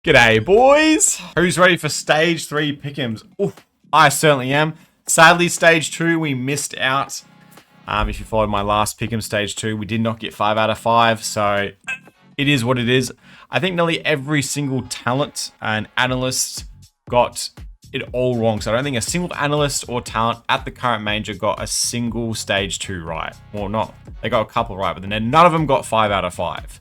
G'day, boys. Who's ready for stage 3 pickems? Oof, I certainly am. Sadly, stage 2, we missed out. If you followed my last pick'em stage 2, we did not get 5 out of 5, so it is what it is. I think nearly every single talent and analyst got it all wrong. So I don't think a single analyst or talent at the current major got a single stage 2 right. Well, not. They got a couple right, but then none of them got 5 out of 5.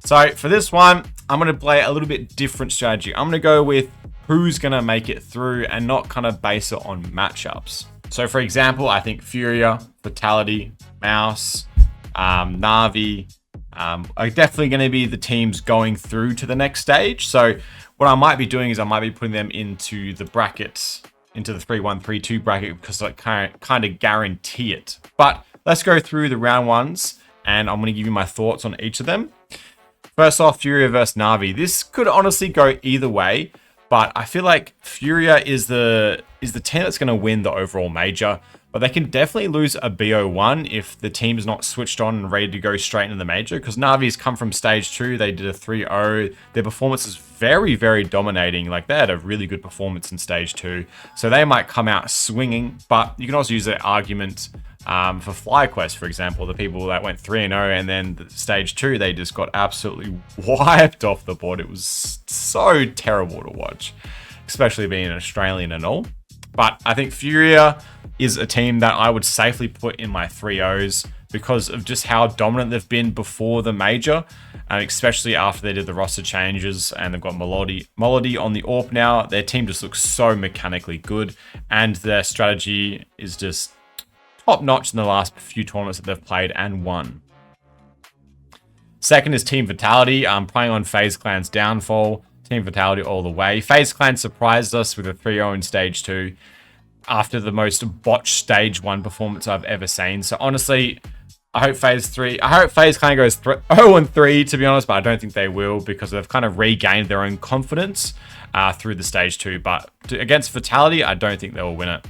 So for this one, I'm going to play a little bit different strategy. I'm going to go with who's going to make it through and not kind of base it on matchups. So for example, I think Furia, Vitality, Mouse, Na'Vi are definitely going to be the teams going through to the next stage. So what I might be doing is I might be putting them into the brackets, into the 3-1-3-2 bracket, because I kind of guarantee it. But let's go through the round ones and I'm going to give you my thoughts on each of them. First off, Furia versus Na'Vi. This could honestly go either way, but I feel like Furia is the team that's going to win the overall major, but they can definitely lose a BO1 if the team is not switched on and ready to go straight into the major, because Na'Vi's come from stage 2, they did a 3-0. Their performance is very, very dominating. Like, they had a really good performance in stage 2, so they might come out swinging, but you can also use that argument for FlyQuest, for example, the people that went 3-0 and then stage 2, they just got absolutely wiped off the board. It was so terrible to watch, especially being an Australian and all. But I think Furia is a team that I would safely put in my 3-0s because of just how dominant they've been before the major, especially after they did the roster changes and they've got Melody on the AWP now. Their team just looks so mechanically good and their strategy is just top notch in the last few tournaments that they've played and won. Second is Team Vitality. I'm playing on FaZe Clan's downfall. Team Vitality all the way. FaZe Clan surprised us with a 3-0 in stage 2 after the most botched stage 1 performance I've ever seen. So honestly, I hope FaZe Clan goes 0-3 to be honest, but I don't think they will because they've kind of regained their own confidence through the stage 2. But against Vitality, I don't think they will win it.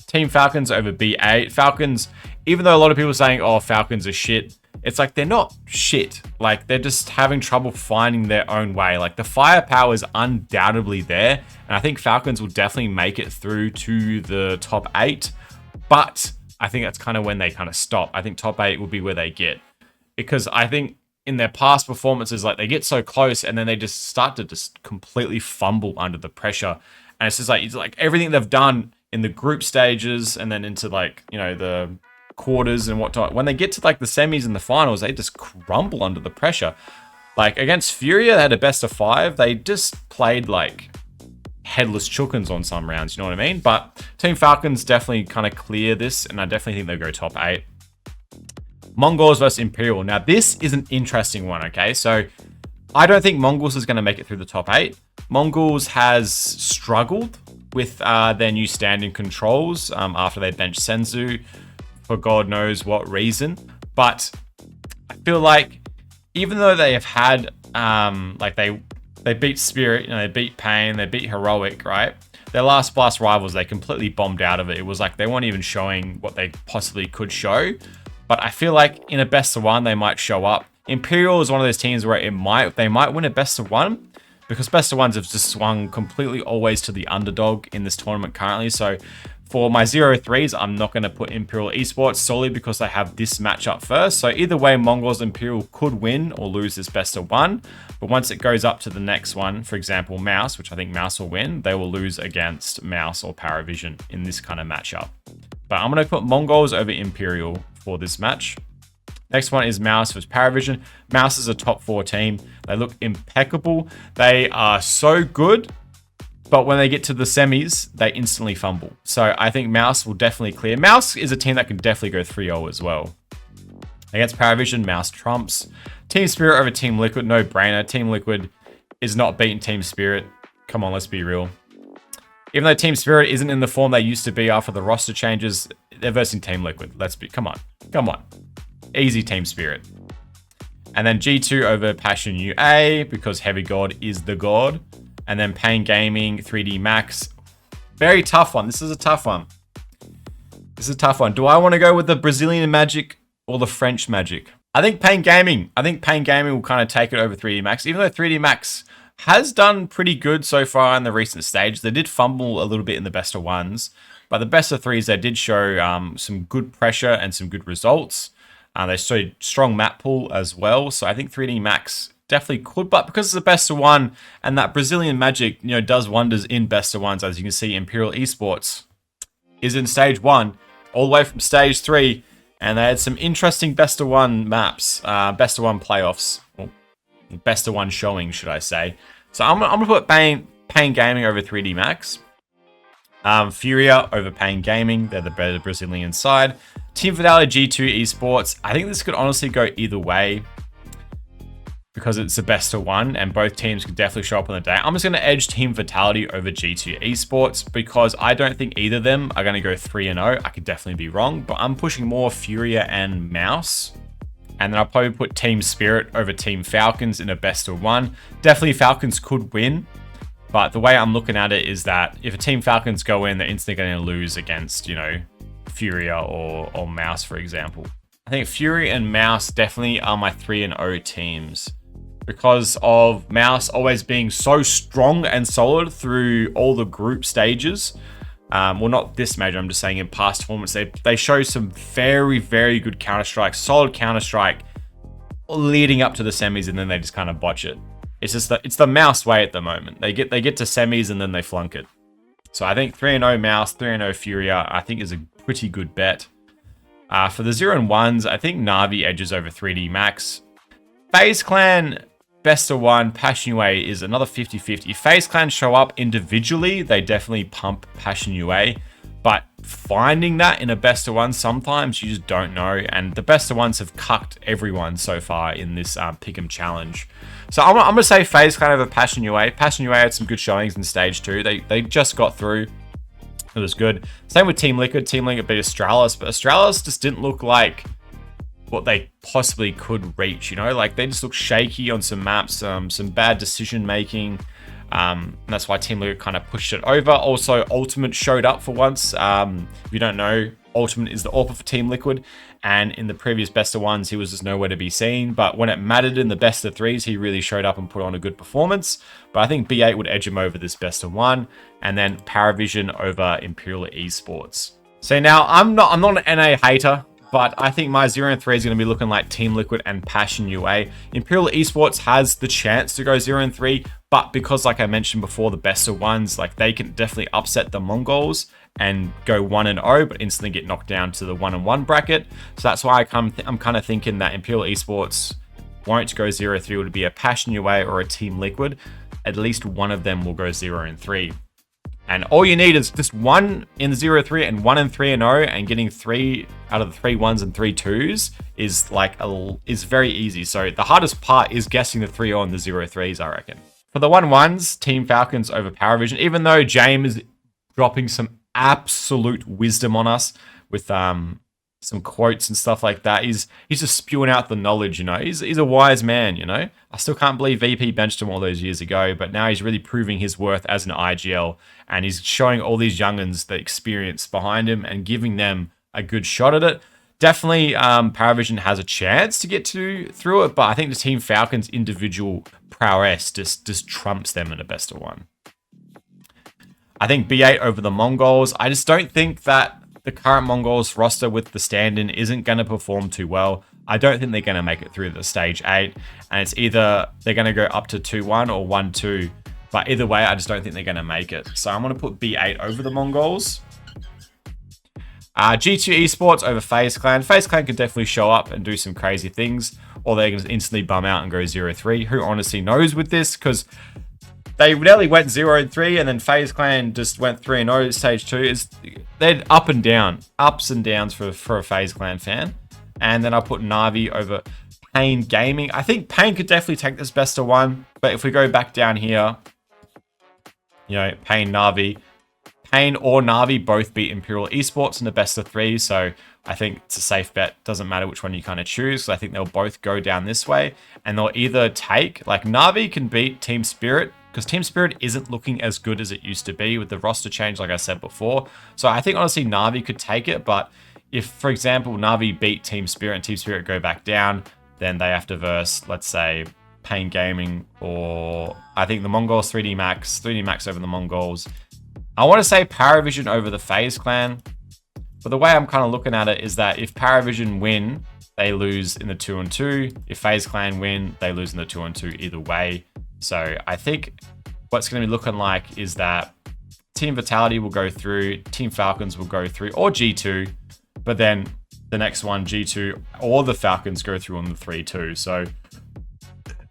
Team Falcons over B8. Falcons, even though a lot of people are saying, oh, Falcons are shit, it's like they're not shit. Like, they're just having trouble finding their own way. Like, the firepower is undoubtedly there, and I think Falcons will definitely make it through to the top 8, but I think that's kind of when they kind of stop. I think top 8 will be where they get, because I think in their past performances, like, they get so close and then they just start to just completely fumble under the pressure, and it's like everything they've done in the group stages and then into, like, you know, the quarters and whatnot, when they get to like the semis and the finals, they just crumble under the pressure. Like against Furia, they had a best of 5. They just played like headless chickens on some rounds, you know what I mean? But Team Falcons definitely kind of clear this, and I definitely think they'll go top 8. Mongols versus Imperial. Now this is an interesting one, okay? So I don't think Mongols is going to make it through the top 8. Mongols has struggled with their new standing controls after they benched Senzu for God knows what reason. But I feel like even though they have had, like they beat Spirit, you know, they beat Pain, they beat Heroic, right? Their last Blast rivals, they completely bombed out of it. It was like they weren't even showing what they possibly could show. But I feel like in a best of 1, they might show up. Imperial is one of those teams where they might win a best of 1, because best of 1s have just swung completely always to the underdog in this tournament currently. So for my 0-3s, I'm not going to put Imperial Esports solely because they have this matchup first. So either way, Mongols Imperial could win or lose this best of 1. But once it goes up to the next one, for example, Mouse, which I think Mouse will win, they will lose against Mouse or Paravision in this kind of matchup. But I'm going to put Mongols over Imperial for this match. Next one is Mouse versus Paravision. Mouse is a top 4 team. They look impeccable. They are so good, but when they get to the semis, they instantly fumble. So I think Mouse will definitely clear. Mouse is a team that can definitely go 3-0 as well. Against Paravision, Mouse trumps. Team Spirit over Team Liquid, no brainer. Team Liquid is not beating Team Spirit. Come on, let's be real. Even though Team Spirit isn't in the form they used to be after the roster changes, they're versing Team Liquid. Come on. Easy Team Spirit. And then G2 over Passion UA because Heavy God is the god. And then Pain Gaming, 3D Max. Very tough one. This is a tough one. Do I want to go with the Brazilian Magic or the French Magic? I think Pain Gaming will kind of take it over 3D Max. Even though 3D Max has done pretty good so far in the recent stage. They did fumble a little bit in the best of ones, but the best of threes, they did show some good pressure and some good results. They showed strong map pool as well. So I think 3D Max definitely could, but because it's the best of one and that Brazilian magic, does wonders in best of ones, as you can see, Imperial Esports is in stage 1 all the way from stage 3, and they had some interesting best of 1 maps, best of 1 playoffs, or best of 1 showing, should I say. So I'm gonna put Pain Gaming over 3D Max, Furia over Pain Gaming. They're the better Brazilian side. Team Fidelity G2 Esports. I think this could honestly go either way, because it's the best of 1 and both teams could definitely show up on the day. I'm just going to edge Team Vitality over G2 Esports because I don't think either of them are going to go 3-0. I could definitely be wrong, but I'm pushing more Furia and Mouse. And then I'll probably put Team Spirit over Team Falcons in a best of 1. Definitely Falcons could win, but the way I'm looking at it is that if a Team Falcons go in, they're instantly going to lose against, Furia or Mouse, for example. I think Fury and Mouse definitely are my 3-0 teams, because of Mouse always being so strong and solid through all the group stages. Well, not this major, I'm just saying in past tournaments, they show some very, very good Counter-Strike, solid Counter-Strike leading up to the semis, and then they just kind of botch it. It's the Mouse way at the moment. They get to semis and then they flunk it. So I think 3-0 Mouse, 3-0 Furia, I think is a pretty good bet. For the 0 and 1s, I think Na'Vi edges over 3D Max. FaZe Clan best of 1, Passion UA is another 50-50. FaZe Clan show up individually, they definitely pump Passion UA, but finding that in a best of 1, sometimes you just don't know, and the best of 1s have cucked everyone so far in this Pick'em challenge. So I'm going to say FaZe Clan over Passion UA. Passion UA had some good showings in stage 2. They just got through. It was good. Same with Team Liquid. Team Liquid beat Astralis, but Astralis just didn't look like what they possibly could reach, like they just look shaky on some maps, some bad decision making. That's why Team Liquid kind of pushed it over. Also, Ultimate showed up for once. If you don't know, Ultimate is the AWPer for Team Liquid, and in the previous best of 1s, he was just nowhere to be seen. But when it mattered in the best of 3s, he really showed up and put on a good performance. But I think B8 would edge him over this best of 1, and then Paravision over Imperial Esports. So now I'm not an NA hater, but I think my 0 and 3 is going to be looking like Team Liquid and Passion UA. Imperial Esports has the chance to go 0 and 3, but because, like I mentioned before, the best of 1s, like they can definitely upset the Mongols and go 1 and 0, but instantly get knocked down to the 1 and 1 bracket. So that's why I'm kind of thinking that Imperial Esports won't go 0-3. Would be a Passion UA or a Team Liquid. At least one of them will go 0 and 3. And all you need is just 1 in the 0-3 and 1 in 3-0, and getting 3 out of the 3 1s and 3 2s is very easy. So the hardest part is guessing the 3-0 and the 0-3s, I reckon. For the 1-1s, Team Falcons over Paravision, even though James is dropping some absolute wisdom on us with some quotes and stuff like that. He's just spewing out the knowledge, He's a wise man, I still can't believe VP benched him all those years ago, but now he's really proving his worth as an IGL, and he's showing all these young'uns the experience behind him and giving them a good shot at it. Definitely, Paravision has a chance to get through it, but I think the Team Falcons' individual prowess just trumps them in a best of 1. I think B8 over the Mongols. I just don't think that the current Mongols roster with the stand-in isn't going to perform too well. I don't think they're going to make it through the stage 8, and it's either they're going to go up to 2-1 or 1-2, but either way, I just don't think they're going to make it. So I'm going to put B8 over the Mongols. G2 Esports over FaZe Clan. FaZe Clan could definitely show up and do some crazy things, or they can just instantly bum out and go 0-3. Who honestly knows with this? Because they nearly went 0-3, and then FaZe Clan just went 3-0 stage 2. They're up and down, ups and downs for a FaZe Clan fan. And then I'll put Na'Vi over Pain Gaming. I think Pain could definitely take this best of 1, but if we go back down here, Pain, Na'Vi. Pain or Na'Vi both beat Imperial Esports in the best of 3, so I think it's a safe bet. Doesn't matter which one you kind of choose. So I think they'll both go down this way, and they'll either take, like Na'Vi can beat Team Spirit, because Team Spirit isn't looking as good as it used to be with the roster change, like I said before. So I think honestly Na'Vi could take it, but if, for example, Na'Vi beat Team Spirit and Team Spirit go back down, then they have to verse, let's say, Pain Gaming, or I think the Mongols 3D Max over the Mongols. I want to say Paravision over the FaZe Clan. But the way I'm kind of looking at it is that if Paravision win, they lose in the 2-on-2. If FaZe Clan win, they lose in the 2-on-2 either way. So I think what's going to be looking like is that Team Vitality will go through, Team Falcons will go through, or G2. But then the next one, G2, or the Falcons go through on the 3-2. So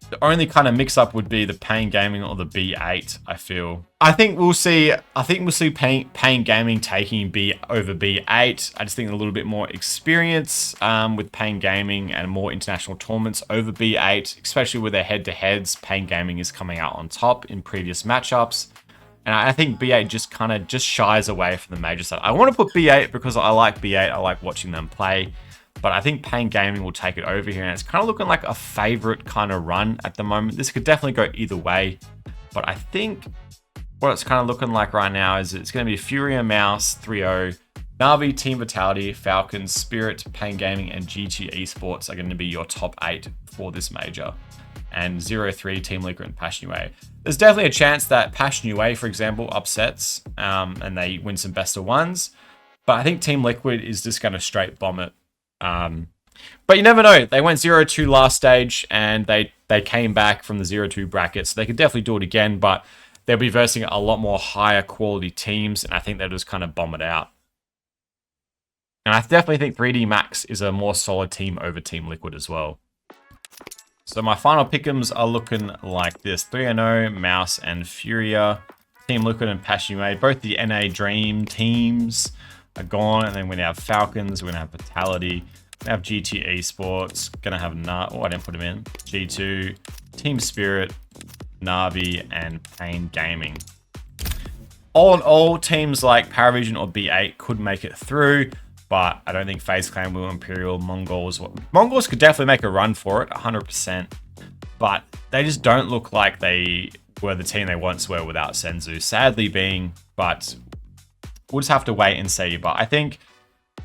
the only kind of mix-up would be the Pain Gaming or the B8, I feel. I think we'll see Pain Gaming taking B over B8. I just think a little bit more experience with Pain Gaming and more international tournaments over B8, especially with their head-to-heads. Pain Gaming is coming out on top in previous matchups. And I think B8 just shies away from the major side. I want to put B8 because I like B8. I like watching them play. But I think Pain Gaming will take it over here. And it's kind of looking like a favorite kind of run at the moment. This could definitely go either way. But I think what it's kind of looking like right now is it's going to be Furia, Mouse, 3-0. Na'Vi, Team Vitality, Falcons, Spirit, Pain Gaming, and GT Esports are going to be your top 8 for this major. And 0-3, Team Liquid, and Passion UA. There's definitely a chance that Passion UA, for example, upsets and they win some best of ones. But I think Team Liquid is just going to straight bomb it. But you never know. They went 0-2 last stage and they came back from the 0-2 bracket. So they could definitely do it again, but they'll be versing a lot more higher quality teams. And I think they'll just kind of bomb it out. And I definitely think 3D Max is a more solid team over Team Liquid as well. So my final pickems are looking like this. 3-0, Mouse, and Furia. Team Liquid and Passion UA. Both the NA Dream teams are gone. And then we're going to have Falcons. We're going to have Vitality. We have GT Esports. Going to have I didn't put them in. G2, Team Spirit, Na'Vi, and Pain Gaming. All in all, teams like Paravision or B8 could make it through. But I don't think FaZe Clan will, Imperial, Mongols. Mongols could definitely make a run for it, 100%. But they just don't look like they were the team they once were without Senzu. Sadly being, but we'll just have to wait and see. But I think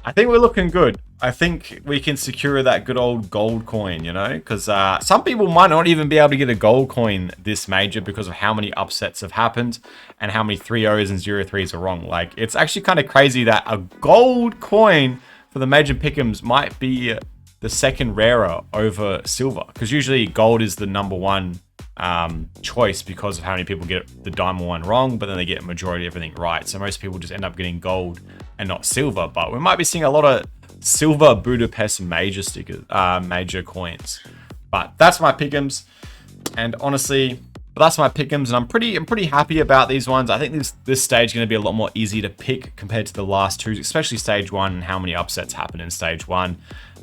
we're looking good. I think we can secure that good old gold coin, you know? Because some people might not even be able to get a gold coin this major because of how many upsets have happened and how many 3-0s and 0-3s are wrong. Like, it's actually kind of crazy that a gold coin for the major pickems might be the second rarer over silver. Because usually gold is the number one choice because of how many people get the diamond one wrong, but then they get a majority of everything right. So most people just end up getting gold and not silver. But we might be seeing a lot of silver Budapest major stickers, major coins. But that's my pickems, and honestly, that's my pickems, and I'm pretty happy about these ones. I think this stage is going to be a lot more easy to pick compared to the last two, especially stage 1, and how many upsets happened in stage 1,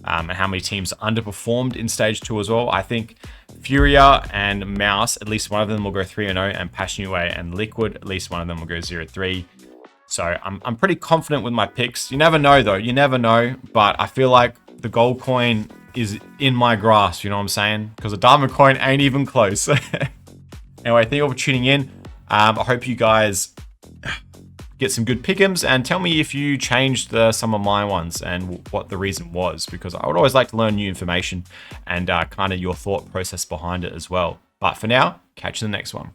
and how many teams underperformed in stage 2 as well. I think Furia and Mouse, at least one of them will go 3-0, and Passion UA and Liquid, at least one of them will go 0-3. So I'm pretty confident with my picks. You never know though, you never know, but I feel like the gold coin is in my grasp, you know what I'm saying? Because the diamond coin ain't even close. Anyway, thank you all for tuning in. I hope you guys get some good pickems, and tell me if you changed some of my ones and what the reason was, because I would always like to learn new information and kind of your thought process behind it as well. But for now, catch you in the next one.